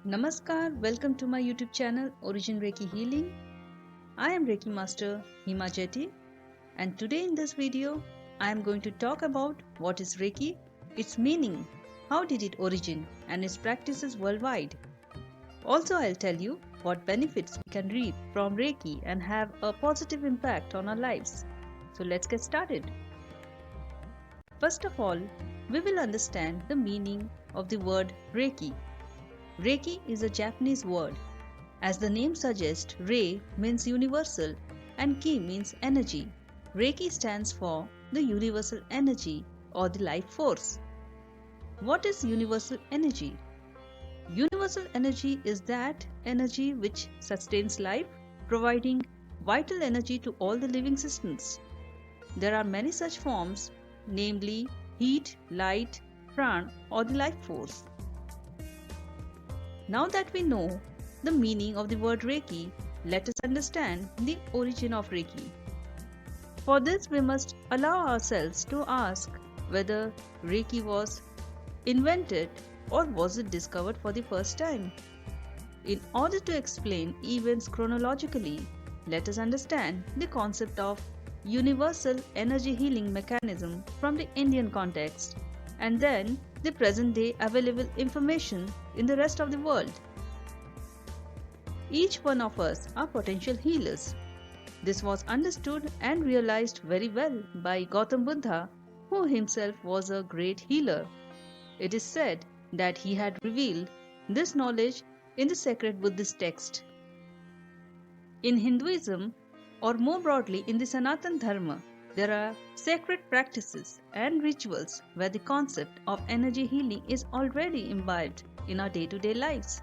Namaskar, welcome to my YouTube channel Origin Reiki Healing. I am Reiki Master Hima Jetty, and today in this video I am going to talk about what is Reiki, its meaning, how did it origin, and its practices worldwide. Also, I'll tell you what benefits we can reap from Reiki and have a positive impact on our lives. So let's get started. First of all, we will understand the meaning of the word Reiki. Reiki is a Japanese word. As the name suggests, Rei means universal and Ki means energy. Reiki stands for the universal energy or the life force. What is universal energy? Universal energy is that energy which sustains life, providing vital energy to all the living systems. There are many such forms, namely heat, light, prana, or the life force. Now that we know the meaning of the word Reiki, let us understand the origin of Reiki. For this, we must allow ourselves to ask whether Reiki was invented or was it discovered for the first time. In order to explain events chronologically, let us understand the concept of universal energy healing mechanism from the Indian context and then the present day available information in the rest of the world. Each one of us are potential healers. This was understood and realized very well by Gautam Buddha, who himself was a great healer. It is said that he had revealed this knowledge in the sacred Buddhist text. In Hinduism, or more broadly in the Sanatana Dharma, there are sacred practices and rituals where the concept of energy healing is already imbibed in our day-to-day lives.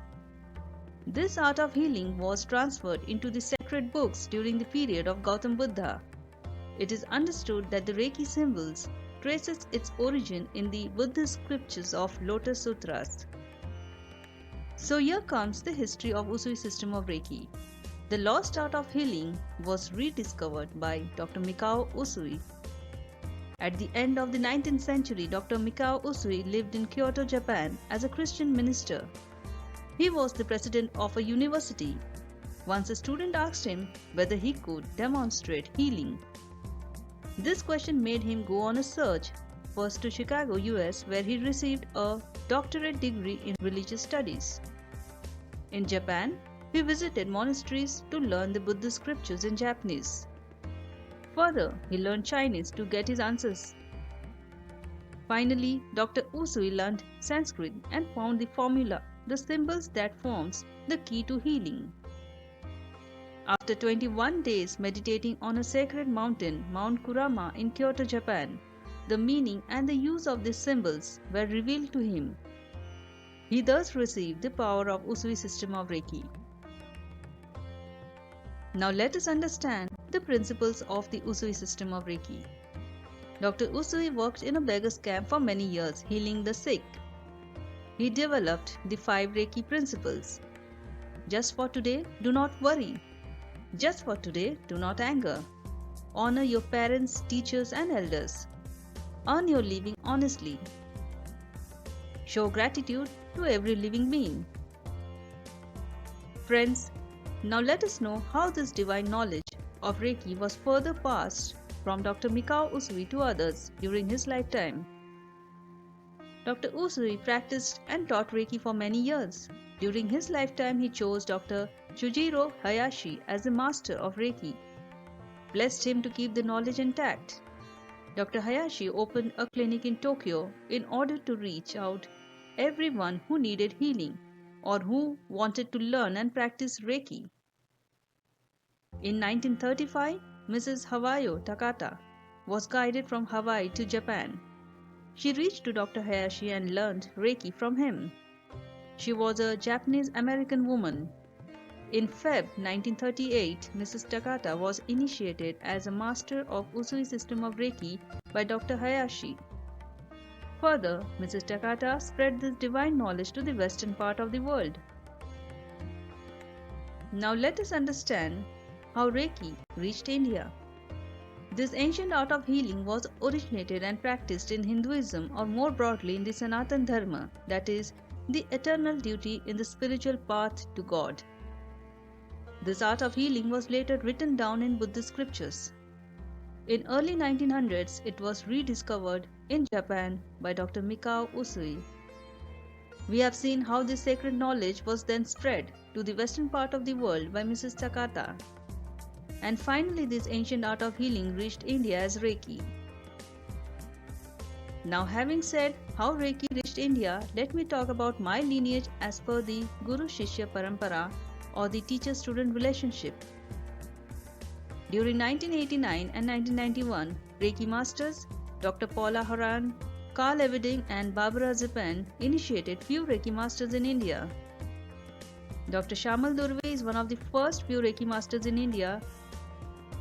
This art of healing was transferred into the sacred books during the period of Gautam Buddha. It is understood that the Reiki symbols traces its origin in the Buddhist scriptures of Lotus Sutras. So here comes the history of Usui system of Reiki. The lost art of healing was rediscovered by Dr. Mikao Usui. At the end of the 19th century, Dr. Mikao Usui lived in Kyoto, Japan as a Christian minister. He was the president of a university. Once a student asked him whether he could demonstrate healing. This question made him go on a search, first to Chicago, US, where he received a doctorate degree in religious studies. In Japan, he visited monasteries to learn the Buddhist scriptures in Japanese. Further, he learned Chinese to get his answers. Finally, Dr. Usui learned Sanskrit and found the formula, the symbols that forms the key to healing. After 21 days meditating on a sacred mountain, Mount Kurama in Kyoto, Japan, the meaning and the use of these symbols were revealed to him. He thus received the power of Usui system of Reiki. Now let us understand the principles of the Usui system of Reiki. Dr. Usui worked in a beggar's camp for many years, healing the sick. He developed the 5 Reiki principles. Just for today, do not worry. Just for today, do not anger. Honor your parents, teachers, and elders. Earn your living honestly. Show gratitude to every living being. Friends, now let us know how this divine knowledge of Reiki was further passed from Dr. Mikao Usui to others during his lifetime. Dr. Usui practiced and taught Reiki for many years. During his lifetime, he chose Dr. Chujiro Hayashi as the master of Reiki, blessed him to keep the knowledge intact. Dr. Hayashi opened a clinic in Tokyo in order to reach out everyone who needed healing or who wanted to learn and practice Reiki. In 1935, Mrs. Hawayo Takata was guided from Hawaii to Japan. She reached to Dr. Hayashi and learned Reiki from him. She was a Japanese-American woman. In Feb 1938, Mrs. Takata was initiated as a master of Usui system of Reiki by Dr. Hayashi. Further, Mrs. Takata spread this divine knowledge to the western part of the world. Now let us understand how Reiki reached India. This ancient art of healing was originated and practiced in Hinduism or more broadly in the Sanatana Dharma, that is, the eternal duty in the spiritual path to God. This art of healing was later written down in Buddhist scriptures. In early 1900s, it was rediscovered in Japan by Dr. Mikao Usui. We have seen how this sacred knowledge was then spread to the western part of the world by Mrs. Takata. And finally, this ancient art of healing reached India as Reiki. Now, having said how Reiki reached India, let me talk about my lineage as per the Guru Shishya Parampara or the teacher-student relationship. During 1989 and 1991, Reiki masters Dr. Paula Horan, Carl Eveding and Barbara Zipan initiated few Reiki masters in India. Dr. Shamal Durve is one of the first few Reiki masters in India.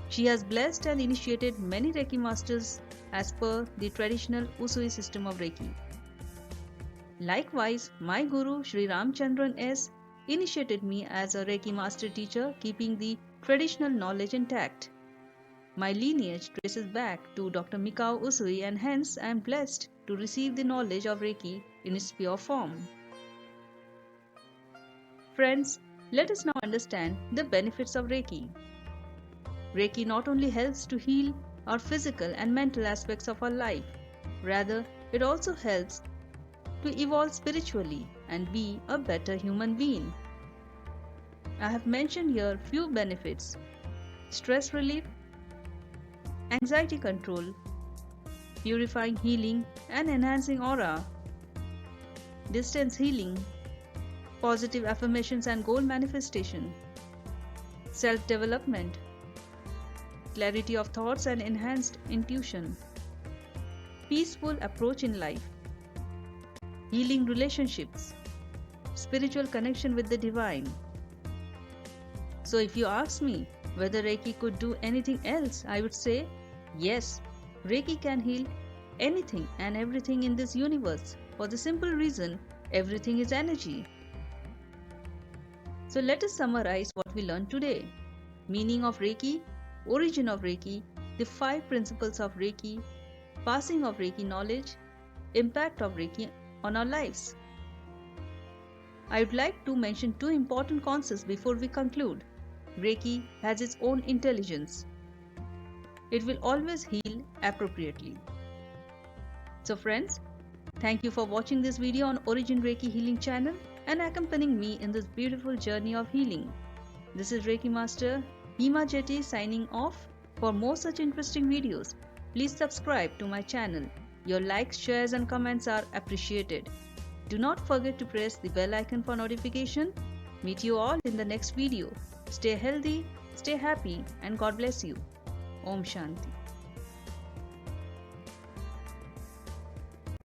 She has blessed and initiated many Reiki masters as per the traditional Usui system of Reiki. Likewise, my Guru Sri Ramchandran S. initiated me as a Reiki master teacher, keeping the traditional knowledge intact. My lineage traces back to Dr. Mikao Usui, and hence I am blessed to receive the knowledge of Reiki in its pure form. Friends, let us now understand the benefits of Reiki. Reiki not only helps to heal our physical and mental aspects of our life, rather it also helps to evolve spiritually and be a better human being. I have mentioned here few benefits: stress relief, anxiety control, purifying healing and enhancing aura, distance healing, positive affirmations and goal manifestation, self-development, clarity of thoughts and enhanced intuition, peaceful approach in life, healing relationships, spiritual connection with the divine. So if you ask me whether Reiki could do anything else, I would say yes, Reiki can heal anything and everything in this universe, for the simple reason everything is energy. So let us summarize what we learned today: meaning of Reiki, origin of Reiki, the 5 principles of Reiki, passing of Reiki knowledge, impact of Reiki on our lives. I would like to mention 2 important concepts before we conclude. Reiki has its own intelligence. It will always heal appropriately. So friends, thank you for watching this video on Origin Reiki Healing channel and accompanying me in this beautiful journey of healing. This is Reiki Master Hima Jetty signing off. For more such interesting videos, please subscribe to my channel. Your likes, shares and comments are appreciated. Do not forget to press the bell icon for notification. Meet you all in the next video. Stay healthy, stay happy and God bless you. Om Shanti.